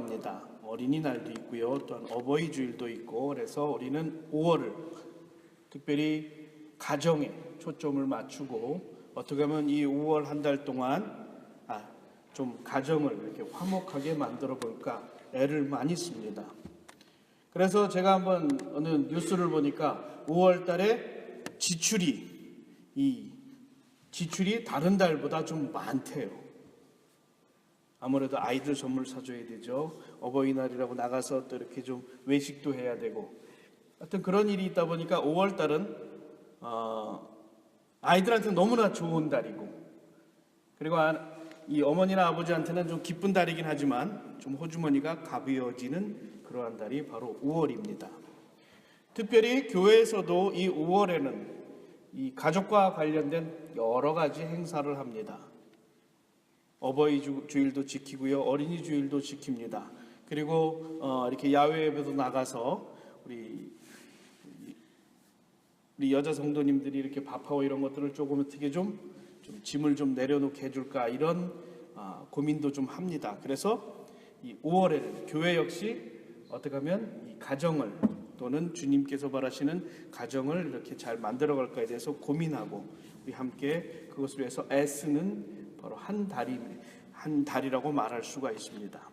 합니다. 어린이날도 있고요. 또한 어버이 주일도 있고, 그래서 우리는 5월을 특별히 가정에 초점을 맞추고 어떻게 하면 이 5월 한 달 동안 좀 가정을 이렇게 화목하게 만들어 볼까 애를 많이 씁니다. 그래서 제가 한번 어느 뉴스를 보니까 5월 달에 지출이 다른 달보다 좀 많대요. 아무래도 아이들 선물 사줘야 되죠. 어버이날이라고 나가서 또 이렇게 좀 외식도 해야 되고, 하여튼 그런 일이 있다 보니까 5월 달은 아이들한테 너무나 좋은 달이고, 그리고 이 어머니나 아버지한테는 좀 기쁜 달이긴 하지만 좀 호주머니가 가벼워지는 그러한 달이 바로 5월입니다. 특별히 교회에서도 이 5월에는 이 가족과 관련된 여러 가지 행사를 합니다. 어버이 주일도 지키고요, 어린이 주일도 지킵니다. 그리고 이렇게 야외 예배도 나가서 우리 여자 성도님들이 이렇게 밥하고 이런 것들을 조금 어떻게 좀 짐을 좀 내려놓게 해줄까, 이런 고민도 좀 합니다. 그래서 이 5월에는 교회 역시 어떻게 하면 이 가정을, 또는 주님께서 바라시는 가정을 이렇게 잘 만들어갈까에 대해서 고민하고 우리 함께 그것을 위해서 애쓰는 바로 한 달이라고 말할 수가 있습니다.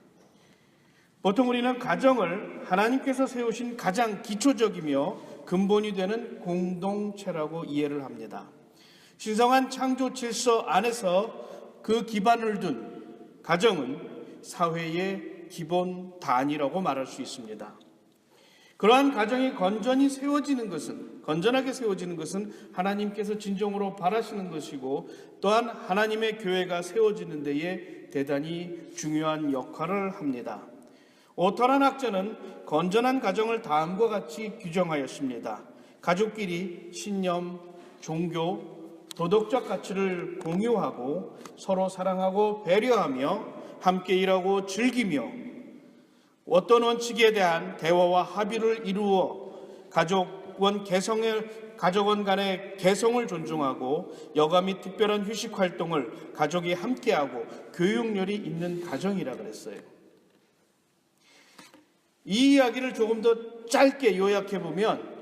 보통 우리는 가정을 하나님께서 세우신 가장 기초적이며 근본이 되는 공동체라고 이해를 합니다. 신성한 창조 질서 안에서 그 기반을 둔 가정은 사회의 기본 단위라고 말할 수 있습니다. 그러한 가정이 건전하게 세워지는 것은 하나님께서 진정으로 바라시는 것이고, 또한 하나님의 교회가 세워지는 데에 대단히 중요한 역할을 합니다. 오터란 학자는 건전한 가정을 다음과 같이 규정하였습니다. 가족끼리 신념, 종교, 도덕적 가치를 공유하고 서로 사랑하고 배려하며 함께 일하고 즐기며 어떤 원칙에 대한 대화와 합의를 이루어 가족원 간의 개성을 존중하고 여가 및 특별한 휴식 활동을 가족이 함께하고 교육열이 있는 가정이라 그랬어요. 이 이야기를 조금 더 짧게 요약해 보면,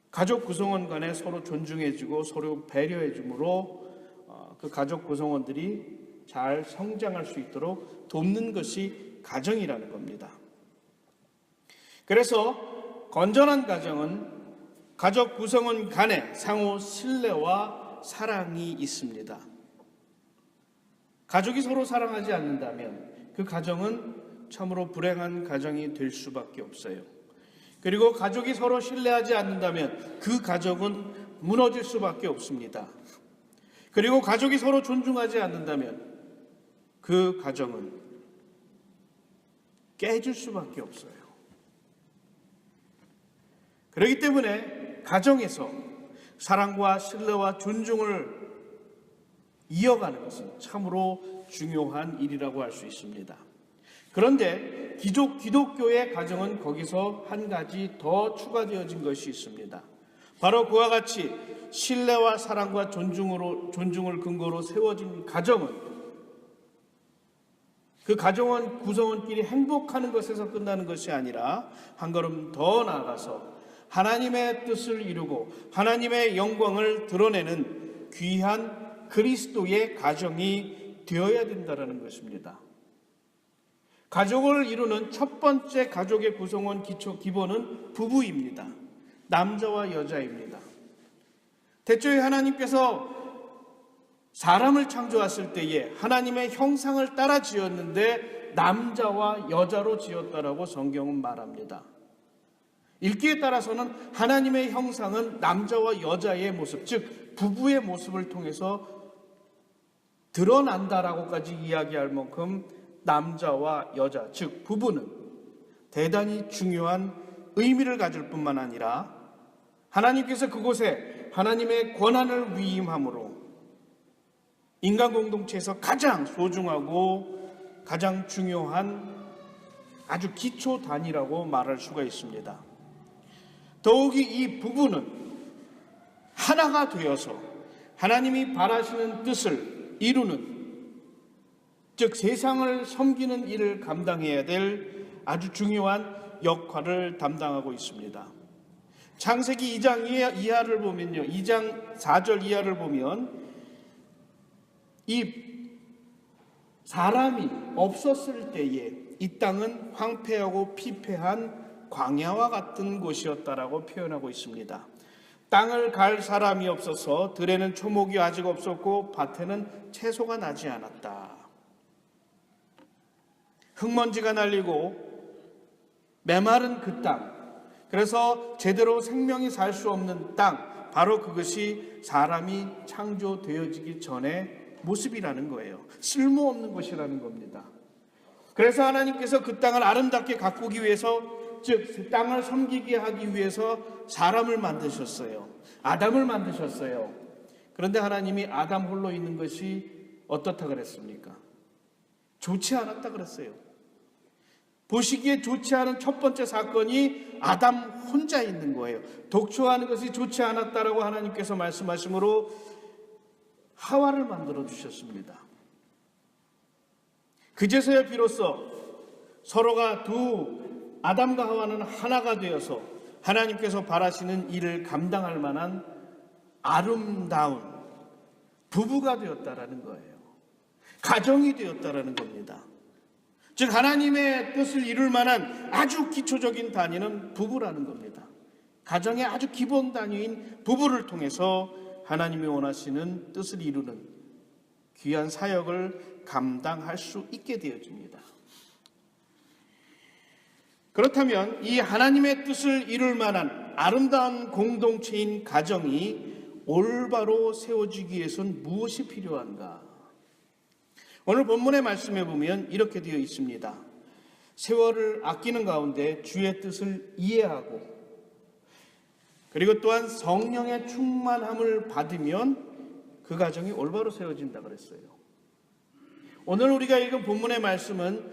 가족 구성원 간에 서로 존중해주고 서로 배려해줌으로 그 가족 구성원들이 잘 성장할 수 있도록 돕는 것이 가정이라는 겁니다. 그래서 건전한 가정은 가족 구성원 간에 상호 신뢰와 사랑이 있습니다. 가족이 서로 사랑하지 않는다면 그 가정은 참으로 불행한 가정이 될 수밖에 없어요. 그리고 가족이 서로 신뢰하지 않는다면 그 가족은 무너질 수밖에 없습니다. 그리고 가족이 서로 존중하지 않는다면 그 가정은 깨질 수밖에 없어요. 그렇기 때문에 가정에서 사랑과 신뢰와 존중을 이어가는 것은 참으로 중요한 일이라고 할 수 있습니다. 그런데 기독교의 가정은 거기서 한 가지 더 추가되어진 것이 있습니다. 바로 그와 같이 신뢰와 사랑과 존중을 근거로 세워진 가정은 그 가정원 구성원끼리 행복하는 것에서 끝나는 것이 아니라 한 걸음 더 나아가서 하나님의 뜻을 이루고 하나님의 영광을 드러내는 귀한 그리스도의 가정이 되어야 된다는 것입니다. 가족을 이루는 첫 번째 가족의 구성원 기본은 부부입니다. 남자와 여자입니다. 대초에 하나님께서 사람을 창조했을 때에 하나님의 형상을 따라 지었는데 남자와 여자로 지었다라고 성경은 말합니다. 읽기에 따라서는 하나님의 형상은 남자와 여자의 모습, 즉 부부의 모습을 통해서 드러난다라고까지 이야기할 만큼 남자와 여자, 즉 부부는 대단히 중요한 의미를 가질 뿐만 아니라 하나님께서 그곳에 하나님의 권한을 위임함으로 인간 공동체에서 가장 소중하고 가장 중요한 아주 기초 단위라고 말할 수가 있습니다. 더욱이 이 부부는 하나가 되어서 하나님이 바라시는 뜻을 이루는 즉 세상을 섬기는 일을 감당해야 될 아주 중요한 역할을 담당하고 있습니다. 창세기 2장 이하를 보면요, 2장 4절 이하를 보면 이 사람이 없었을 때에 이 땅은 황폐하고 피폐한 광야와 같은 곳이었다라고 표현하고 있습니다. 땅을 갈 사람이 없어서 들에는 초목이 아직 없었고 밭에는 채소가 나지 않았다. 흙먼지가 날리고 메마른 그 땅, 그래서 제대로 생명이 살 수 없는 땅, 바로 그것이 사람이 창조되어지기 전의 모습이라는 거예요. 쓸모없는 것이라는 겁니다. 그래서 하나님께서 그 땅을 아름답게 가꾸기 위해서, 즉 땅을 섬기게 하기 위해서 사람을 만드셨어요. 아담을 만드셨어요. 그런데 하나님이 아담 홀로 있는 것이 어떻다 그랬습니까? 좋지 않았다 그랬어요. 보시기에 좋지 않은 첫 번째 사건이 아담 혼자 있는 거예요. 독초하는 것이 좋지 않았다라고 하나님께서 말씀하심으로 하와를 만들어 주셨습니다. 그제서야 비로소 서로가 아담과 하와는 하나가 되어서 하나님께서 바라시는 일을 감당할 만한 아름다운 부부가 되었다라는 거예요. 가정이 되었다라는 겁니다. 즉 하나님의 뜻을 이룰 만한 아주 기초적인 단위는 부부라는 겁니다. 가정의 아주 기본 단위인 부부를 통해서 하나님이 원하시는 뜻을 이루는 귀한 사역을 감당할 수 있게 되어집니다. 그렇다면 이 하나님의 뜻을 이룰 만한 아름다운 공동체인 가정이 올바로 세워지기 위해서는 무엇이 필요한가? 오늘 본문의 말씀에 보면 이렇게 되어 있습니다. 세월을 아끼는 가운데 주의 뜻을 이해하고 그리고 또한 성령의 충만함을 받으면 그 가정이 올바로 세워진다 그랬어요. 오늘 우리가 읽은 본문의 말씀은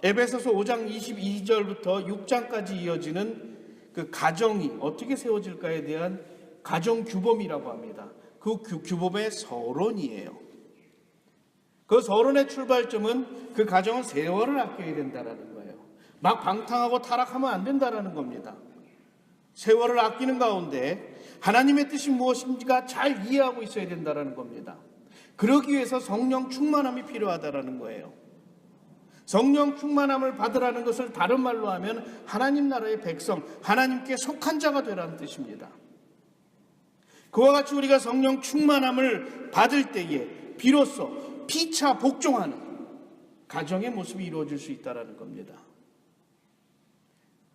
에베소서 5장 22절부터 6장까지 이어지는 그 가정이 어떻게 세워질까에 대한 가정 규범이라고 합니다. 그 규범의 서론이에요. 그 서론의 출발점은 그 가정은 세월을 아껴야 된다는 거예요. 막 방탕하고 타락하면 안 된다는 겁니다. 세월을 아끼는 가운데 하나님의 뜻이 무엇인지가 잘 이해하고 있어야 된다는 겁니다. 그러기 위해서 성령 충만함이 필요하다는 거예요. 성령 충만함을 받으라는 것을 다른 말로 하면 하나님 나라의 백성, 하나님께 속한 자가 되라는 뜻입니다. 그와 같이 우리가 성령 충만함을 받을 때에 비로소 피차 복종하는 가정의 모습이 이루어질 수 있다는 겁니다.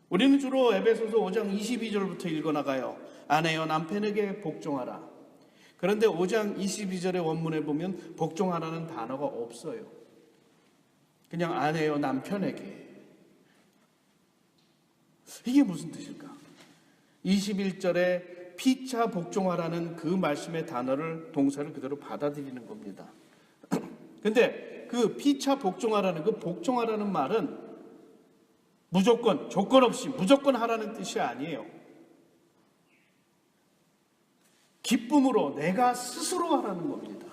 우리는 주로 에베소서 5장 22절부터 읽어나가요. 아내여 남편에게 복종하라. 그런데 5장 22절의 원문에 보면 복종하라는 단어가 없어요. 그냥 아내여 남편에게. 이게 무슨 뜻일까? 21절에 피차 복종하라는 그 말씀의 동사를 그대로 받아들이는 겁니다. 근데 그 피차 복종하라는 그 복종하라는 말은 무조건, 조건 없이 무조건 하라는 뜻이 아니에요. 기쁨으로 내가 스스로 하라는 겁니다.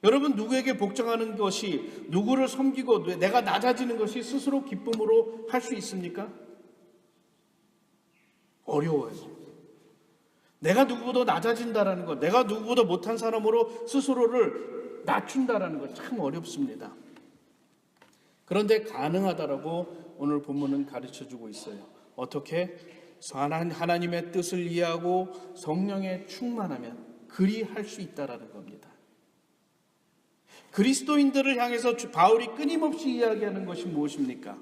여러분, 누구에게 복종하는 것이, 누구를 섬기고 내가 낮아지는 것이 스스로 기쁨으로 할 수 있습니까? 어려워요. 내가 누구보다 낮아진다는 것, 내가 누구보다 못한 사람으로 스스로를 낮춘다는 것 참 어렵습니다. 그런데 가능하다라고 오늘 본문은 가르쳐주고 있어요. 어떻게? 하나님의 뜻을 이해하고 성령에 충만하면 그리 할 수 있다라는 겁니다. 그리스도인들을 향해서 바울이 끊임없이 이야기하는 것이 무엇입니까?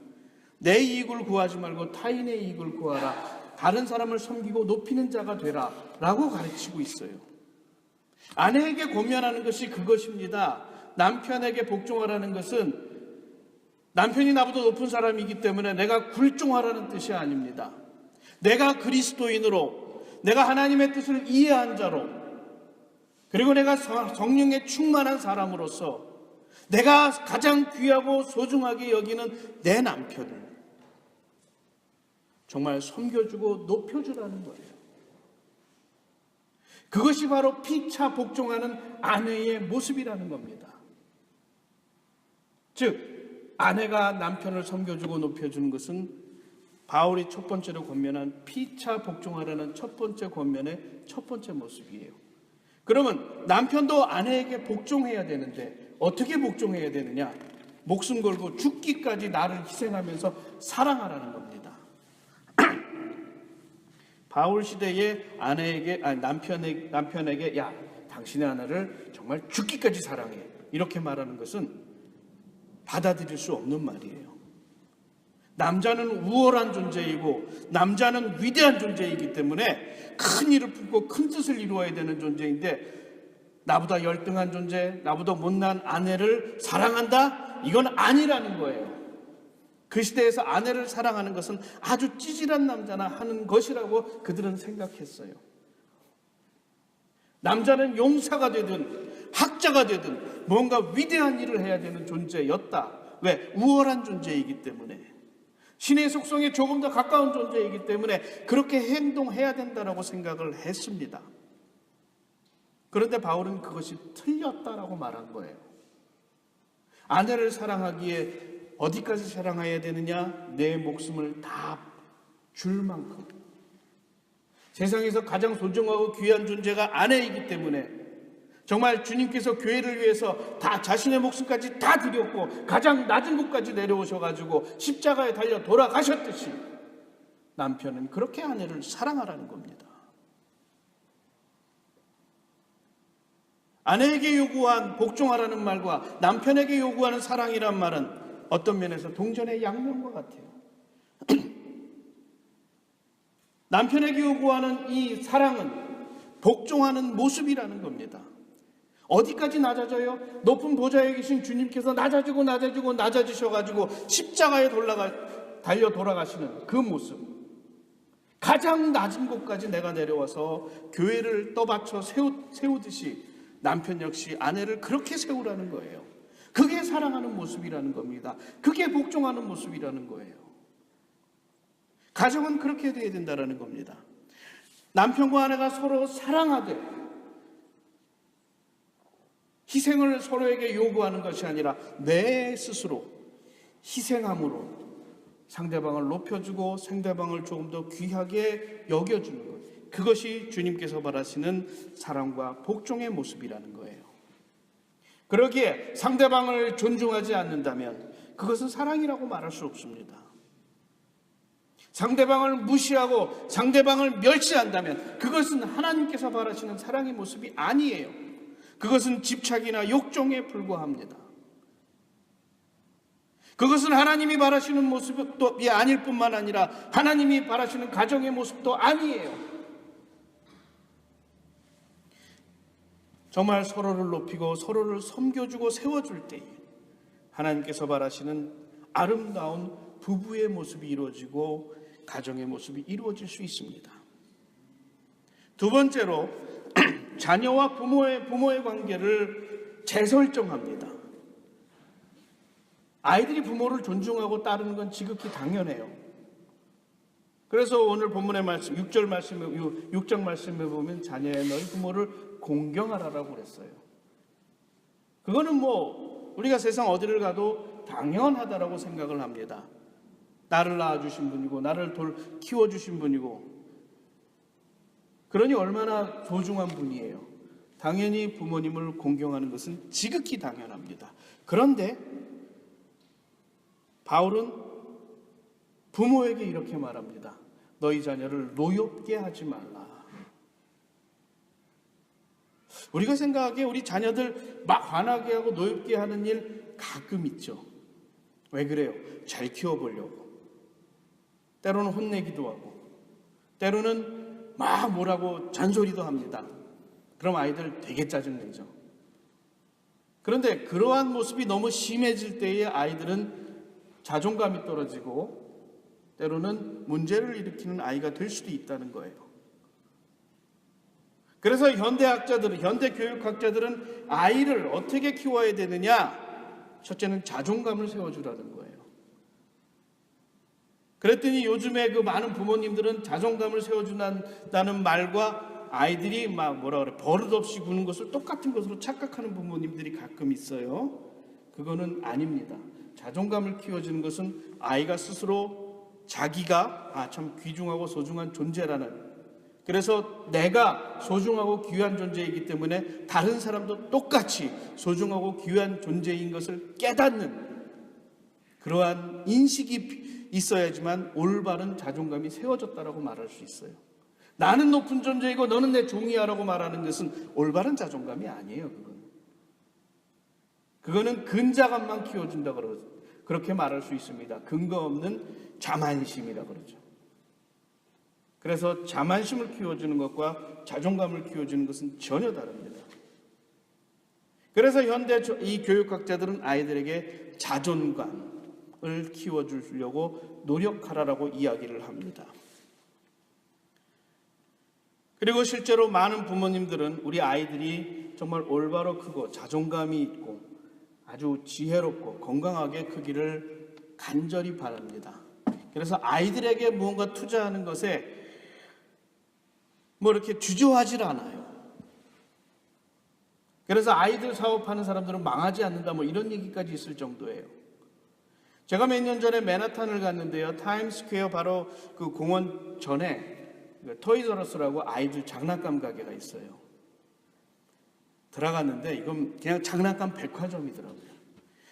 내 이익을 구하지 말고 타인의 이익을 구하라. 다른 사람을 섬기고 높이는 자가 되라 라고 가르치고 있어요. 아내에게 권면하는 것이 그것입니다. 남편에게 복종하라는 것은 남편이 나보다 높은 사람이기 때문에 내가 굴종하라는 뜻이 아닙니다. 내가 그리스도인으로, 내가 하나님의 뜻을 이해한 자로, 그리고 내가 성령에 충만한 사람으로서 내가 가장 귀하고 소중하게 여기는 내 남편을 정말 섬겨주고 높여주라는 거예요. 그것이 바로 피차 복종하는 아내의 모습이라는 겁니다. 즉 아내가 남편을 섬겨주고 높여주는 것은 바울이 첫 번째로 권면한 피차 복종하라는 첫 번째 권면의 첫 번째 모습이에요. 그러면 남편도 아내에게 복종해야 되는데 어떻게 복종해야 되느냐? 목숨 걸고 죽기까지 나를 희생하면서 사랑하라는 겁니다. 바울 시대의 남편에게 야, 당신의 아내를 정말 죽기까지 사랑해, 이렇게 말하는 것은 받아들일 수 없는 말이에요. 남자는 우월한 존재이고 남자는 위대한 존재이기 때문에 큰 일을 품고 큰 뜻을 이루어야 되는 존재인데 나보다 열등한 존재, 나보다 못난 아내를 사랑한다? 이건 아니라는 거예요. 그 시대에서 아내를 사랑하는 것은 아주 찌질한 남자나 하는 것이라고 그들은 생각했어요. 남자는 용사가 되든 학자가 되든 뭔가 위대한 일을 해야 되는 존재였다. 왜? 우월한 존재이기 때문에, 신의 속성에 조금 더 가까운 존재이기 때문에 그렇게 행동해야 된다라고 생각을 했습니다. 그런데 바울은 그것이 틀렸다라고 말한 거예요. 아내를 사랑하기에 어디까지 사랑해야 되느냐? 내 목숨을 다 줄 만큼. 세상에서 가장 소중하고 귀한 존재가 아내이기 때문에 정말 주님께서 교회를 위해서 다 자신의 목숨까지 다 드렸고 가장 낮은 곳까지 내려오셔가지고 십자가에 달려 돌아가셨듯이 남편은 그렇게 아내를 사랑하라는 겁니다. 아내에게 요구한 복종하라는 말과 남편에게 요구하는 사랑이란 말은 어떤 면에서 동전의 양면과 같아요. 남편에게 요구하는 이 사랑은 복종하는 모습이라는 겁니다. 어디까지 낮아져요? 높은 보좌에 계신 주님께서 낮아지셔가지고 십자가에 달려 돌아가시는 그 모습, 가장 낮은 곳까지 내가 내려와서 교회를 떠받쳐 세우듯이 남편 역시 아내를 그렇게 세우라는 거예요. 그게 사랑하는 모습이라는 겁니다. 그게 복종하는 모습이라는 거예요. 가정은 그렇게 돼야 된다는 겁니다. 남편과 아내가 서로 사랑하되 희생을 서로에게 요구하는 것이 아니라 내 스스로 희생함으로 상대방을 높여주고 상대방을 조금 더 귀하게 여겨주는 것, 그것이 주님께서 바라시는 사랑과 복종의 모습이라는 거예요. 그러기에 상대방을 존중하지 않는다면 그것은 사랑이라고 말할 수 없습니다. 상대방을 무시하고 상대방을 멸시한다면 그것은 하나님께서 바라시는 사랑의 모습이 아니에요. 그것은 집착이나 욕정에 불과합니다. 그것은 하나님이 바라시는 모습이 아닐 뿐만 아니라 하나님이 바라시는 가정의 모습도 아니에요. 정말 서로를 높이고 서로를 섬겨주고 세워줄 때에 하나님께서 바라시는 아름다운 부부의 모습이 이루어지고 가정의 모습이 이루어질 수 있습니다. 두 번째로 자녀와 부모의 관계를 재설정합니다. 아이들이 부모를 존중하고 따르는 건 지극히 당연해요. 그래서 오늘 본문의 말씀, 6장 말씀에 보면 자녀의 너희 부모를 공경하라라고 그랬어요. 그거는 우리가 세상 어디를 가도 당연하다라고 생각을 합니다. 나를 낳아주신 분이고 나를 키워주신 분이고, 그러니 얼마나 소중한 분이에요. 당연히 부모님을 공경하는 것은 지극히 당연합니다. 그런데 바울은 부모에게 이렇게 말합니다. 너희 자녀를 노엽게 하지 말라. 우리가 생각하기에 우리 자녀들 막 화나게 하고 노엽게 하는 일 가끔 있죠. 왜 그래요? 잘 키워보려고. 때로는 혼내기도 하고 때로는 막 뭐라고 잔소리도 합니다. 그럼 아이들 되게 짜증내죠. 그런데 그러한 모습이 너무 심해질 때에 아이들은 자존감이 떨어지고 때로는 문제를 일으키는 아이가 될 수도 있다는 거예요. 그래서 현대 교육학자들은 아이를 어떻게 키워야 되느냐? 첫째는 자존감을 세워주라는 거예요. 그랬더니 요즘에 그 많은 부모님들은 자존감을 세워준다는 말과 아이들이 막 뭐라 그래 버릇없이 구는 것을 똑같은 것으로 착각하는 부모님들이 가끔 있어요. 그거는 아닙니다. 자존감을 키워주는 것은 아이가 스스로 자기가 참 귀중하고 소중한 존재라는, 그래서 내가 소중하고 귀한 존재이기 때문에 다른 사람도 똑같이 소중하고 귀한 존재인 것을 깨닫는 그러한 인식이 있어야지만 올바른 자존감이 세워졌다라고 말할 수 있어요. 나는 높은 존재이고 너는 내 종이야라고 말하는 것은 올바른 자존감이 아니에요. 그거는 근자감만 키워준다 그렇게 말할 수 있습니다. 근거 없는 자만심이라 그러죠. 그래서 자만심을 키워주는 것과 자존감을 키워주는 것은 전혀 다릅니다. 그래서 현대 이 교육학자들은 아이들에게 자존감을 키워주려고 노력하라라고 이야기를 합니다. 그리고 실제로 많은 부모님들은 우리 아이들이 정말 올바로 크고 자존감이 있고 아주 지혜롭고 건강하게 크기를 간절히 바랍니다. 그래서 아이들에게 무언가 투자하는 것에 이렇게 주저하질 않아요. 그래서 아이들 사업하는 사람들은 망하지 않는다 이런 얘기까지 있을 정도예요. 제가 몇 년 전에 맨하탄을 갔는데요. 타임스퀘어 바로 그 공원 전에 토이저러스라고 아이들 장난감 가게가 있어요. 들어갔는데 이건 그냥 장난감 백화점이더라고요.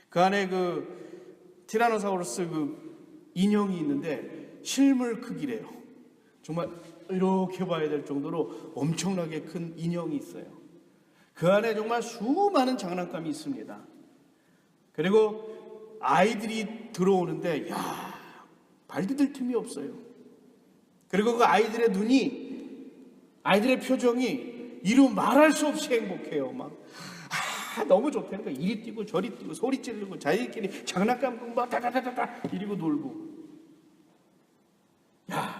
그 안에 그 티라노사우루스 그 인형이 있는데 실물 크기래요. 정말 이렇게 봐야 될 정도로 엄청나게 큰 인형이 있어요. 그 안에 정말 수많은 장난감이 있습니다. 그리고 아이들이 들어오는데 발 디딜 틈이 없어요. 그리고 그 아이들의 눈이, 아이들의 표정이 이루 말할 수 없이 행복해요. 너무 좋다니까 이리 뛰고 저리 뛰고 소리 지르고 자기들끼리 장난감 막 다다다다다 이리고 놀고.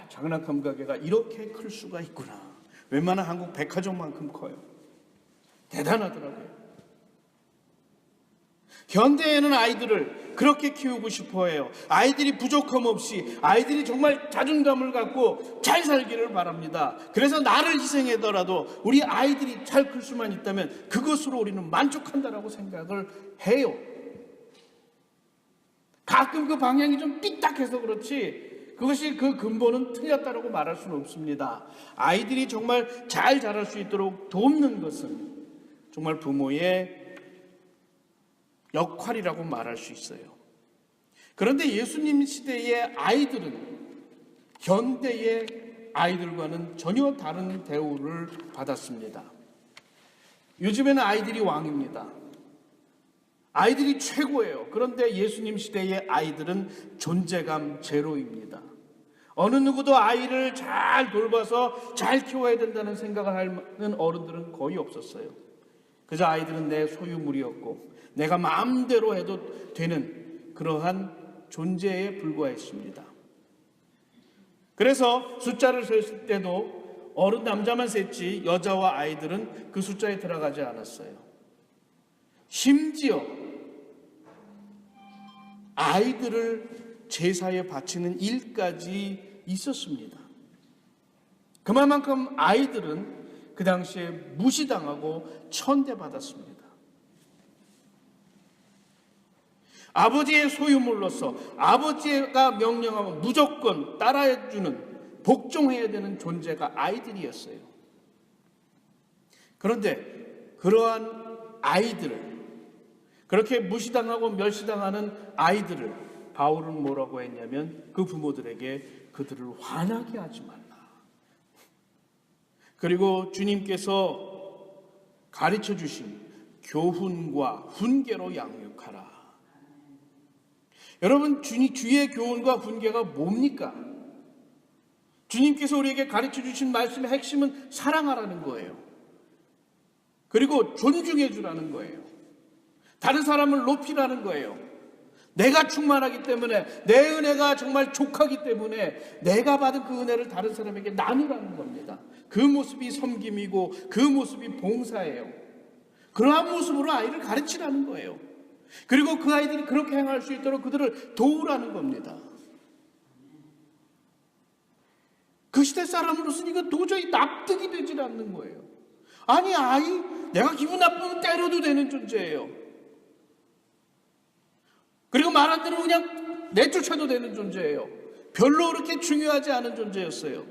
장난감 가게가 이렇게 클 수가 있구나. 웬만한 한국 백화점만큼 커요. 대단하더라고요. 현대에는 아이들을 그렇게 키우고 싶어 해요. 아이들이 부족함 없이, 아이들이 정말 자존감을 갖고 잘 살기를 바랍니다. 그래서 나를 희생하더라도 우리 아이들이 잘 클 수만 있다면 그것으로 우리는 만족한다라고 생각을 해요. 가끔 그 방향이 좀 삐딱해서 그렇지 그것이 그 근본은 틀렸다라고 말할 수는 없습니다. 아이들이 정말 잘 자랄 수 있도록 돕는 것은 정말 부모의 역할이라고 말할 수 있어요. 그런데 예수님 시대의 아이들은 현대의 아이들과는 전혀 다른 대우를 받았습니다. 요즘에는 아이들이 왕입니다. 아이들이 최고예요. 그런데 예수님 시대의 아이들은 존재감 제로입니다. 어느 누구도 아이를 잘 돌봐서 잘 키워야 된다는 생각을 하는 어른들은 거의 없었어요. 그저 아이들은 내 소유물이었고 내가 마음대로 해도 되는 그러한 존재에 불과했습니다. 그래서 숫자를 셌을 때도 어른 남자만 셌지 여자와 아이들은 그 숫자에 들어가지 않았어요. 심지어 아이들을 제사에 바치는 일까지 있었습니다. 그만큼 아이들은 그 당시에 무시당하고 천대받았습니다. 아버지의 소유물로서 아버지가 명령하면 무조건 따라해주는, 복종해야 되는 존재가 아이들이었어요. 그런데 그러한 아이들을, 그렇게 무시당하고 멸시당하는 아이들을 바울은 뭐라고 했냐면 그 부모들에게 그들을 화나게 하지 말라. 그리고 주님께서 가르쳐 주신 교훈과 훈계로 양육하라. 여러분, 주의 교훈과 훈계가 뭡니까? 주님께서 우리에게 가르쳐 주신 말씀의 핵심은 사랑하라는 거예요. 그리고 존중해 주라는 거예요. 다른 사람을 높이라는 거예요. 내가 충만하기 때문에, 내 은혜가 정말 족하기 때문에 내가 받은 그 은혜를 다른 사람에게 나누라는 겁니다. 그 모습이 섬김이고 그 모습이 봉사예요. 그러한 모습으로 아이를 가르치라는 거예요. 그리고 그 아이들이 그렇게 행할 수 있도록 그들을 도우라는 겁니다. 그 시대 사람으로서는 이거 도저히 납득이 되질 않는 거예요. 아니, 아이, 내가 기분 나쁘면 때려도 되는 존재예요. 그리고 말 안 들으면 그냥 내쫓아도 되는 존재예요. 별로 그렇게 중요하지 않은 존재였어요.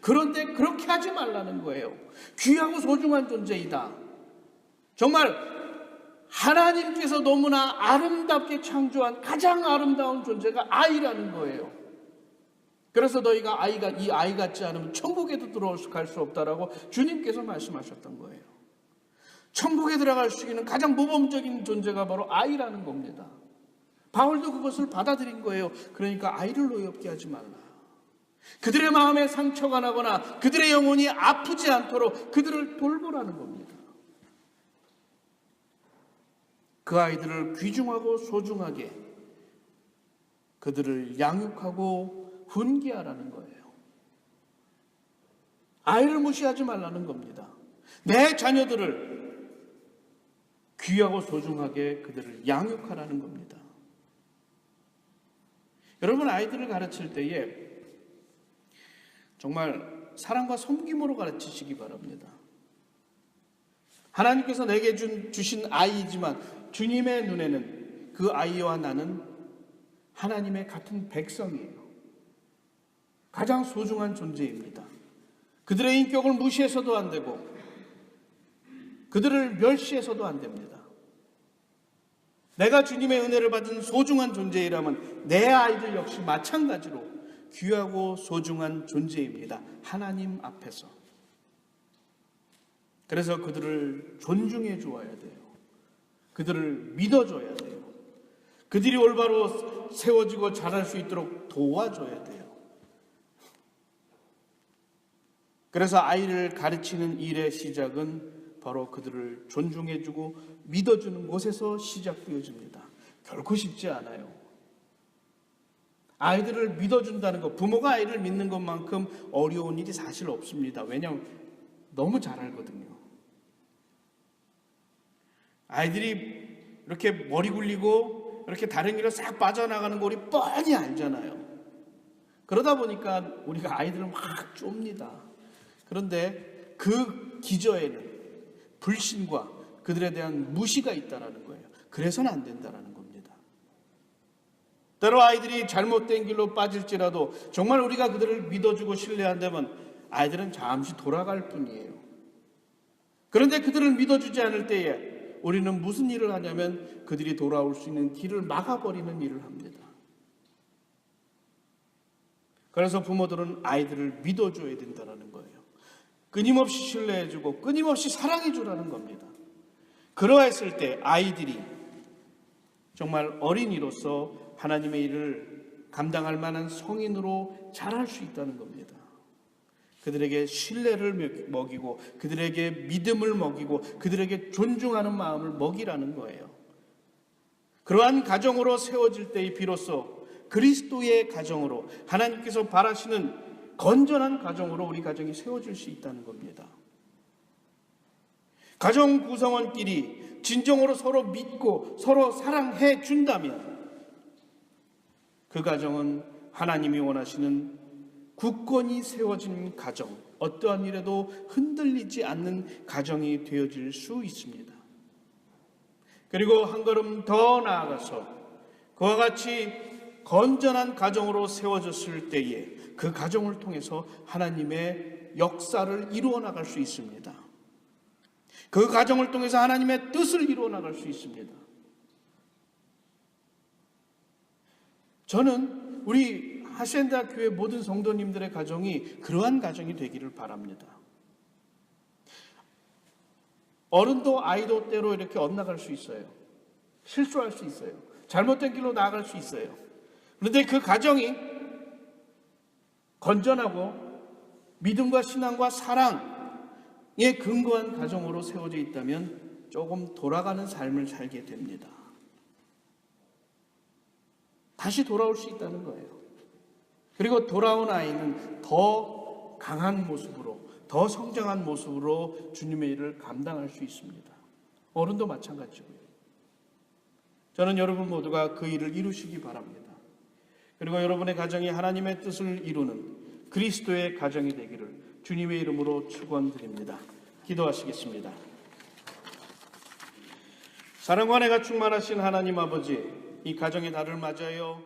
그런데 그렇게 하지 말라는 거예요. 귀하고 소중한 존재이다. 정말 하나님께서 너무나 아름답게 창조한 가장 아름다운 존재가 아이라는 거예요. 그래서 너희가 이 아이 같지 않으면 천국에도 들어갈 수 없다라고 주님께서 말씀하셨던 거예요. 천국에 들어갈 수 있는 가장 모범적인 존재가 바로 아이라는 겁니다. 바울도 그것을 받아들인 거예요. 그러니까 아이를 노엽게 하지 말라. 그들의 마음에 상처가 나거나 그들의 영혼이 아프지 않도록 그들을 돌보라는 겁니다. 그 아이들을 귀중하고 소중하게 그들을 양육하고 훈계하라는 거예요. 아이를 무시하지 말라는 겁니다. 내 자녀들을 귀하고 소중하게 그들을 양육하라는 겁니다. 여러분, 아이들을 가르칠 때에 정말 사랑과 섬김으로 가르치시기 바랍니다. 하나님께서 내게 주신 아이이지만 주님의 눈에는 그 아이와 나는 하나님의 같은 백성이에요. 가장 소중한 존재입니다. 그들의 인격을 무시해서도 안 되고 그들을 멸시해서도 안 됩니다. 내가 주님의 은혜를 받은 소중한 존재이라면 내 아이들 역시 마찬가지로 귀하고 소중한 존재입니다. 하나님 앞에서. 그래서 그들을 존중해 주어야 돼요. 그들을 믿어줘야 돼요. 그들이 올바로 세워지고 자랄 수 있도록 도와줘야 돼요. 그래서 아이를 가르치는 일의 시작은 바로 그들을 존중해주고 믿어주는 곳에서 시작되어집니다. 결코 쉽지 않아요. 아이들을 믿어준다는 것, 부모가 아이를 믿는 것만큼 어려운 일이 사실 없습니다. 왜냐하면 너무 잘 알거든요. 아이들이 이렇게 머리 굴리고 이렇게 다른 길로 싹 빠져나가는 거 우리 뻔히 알잖아요. 그러다 보니까 우리가 아이들을 막 좁니다. 그런데 그 기저에는 불신과 그들에 대한 무시가 있다는 거예요. 그래서는 안 된다는 겁니다. 때로 아이들이 잘못된 길로 빠질지라도 정말 우리가 그들을 믿어주고 신뢰한다면 아이들은 잠시 돌아갈 뿐이에요. 그런데 그들을 믿어주지 않을 때에 우리는 무슨 일을 하냐면 그들이 돌아올 수 있는 길을 막아버리는 일을 합니다. 그래서 부모들은 아이들을 믿어줘야 된다는 거예요. 끊임없이 신뢰해주고 끊임없이 사랑해주라는 겁니다. 그러했을 때 아이들이 정말 어린이로서 하나님의 일을 감당할 만한 성인으로 자랄 수 있다는 겁니다. 그들에게 신뢰를 먹이고 그들에게 믿음을 먹이고 그들에게 존중하는 마음을 먹이라는 거예요. 그러한 가정으로 세워질 때에 비로소 그리스도의 가정으로 하나님께서 바라시는 건전한 가정으로 우리 가정이 세워질 수 있다는 겁니다. 가정 구성원끼리 진정으로 서로 믿고 서로 사랑해 준다면 그 가정은 하나님이 원하시는 굳건히 세워진 가정, 어떠한 일에도 흔들리지 않는 가정이 되어질 수 있습니다. 그리고 한 걸음 더 나아가서 그와 같이 건전한 가정으로 세워졌을 때에 그 가정을 통해서 하나님의 역사를 이루어 나갈 수 있습니다. 그 가정을 통해서 하나님의 뜻을 이루어 나갈 수 있습니다. 저는 우리 하시엔다 교회 모든 성도님들의 가정이 그러한 가정이 되기를 바랍니다. 어른도 아이도 때로 이렇게 엇나갈 수 있어요. 실수할 수 있어요. 잘못된 길로 나아갈 수 있어요. 그런데 그 가정이 건전하고 믿음과 신앙과 사랑에 근거한 가정으로 세워져 있다면 조금 돌아가는 삶을 살게 됩니다. 다시 돌아올 수 있다는 거예요. 그리고 돌아온 아이는 더 강한 모습으로, 더 성장한 모습으로 주님의 일을 감당할 수 있습니다. 어른도 마찬가지고요. 저는 여러분 모두가 그 일을 이루시기 바랍니다. 그리고 여러분의 가정이 하나님의 뜻을 이루는 그리스도의 가정이 되기를 주님의 이름으로 축원드립니다. 기도하시겠습니다. 사랑과 은혜가 충만하신 하나님 아버지, 이 가정의 달을 맞아요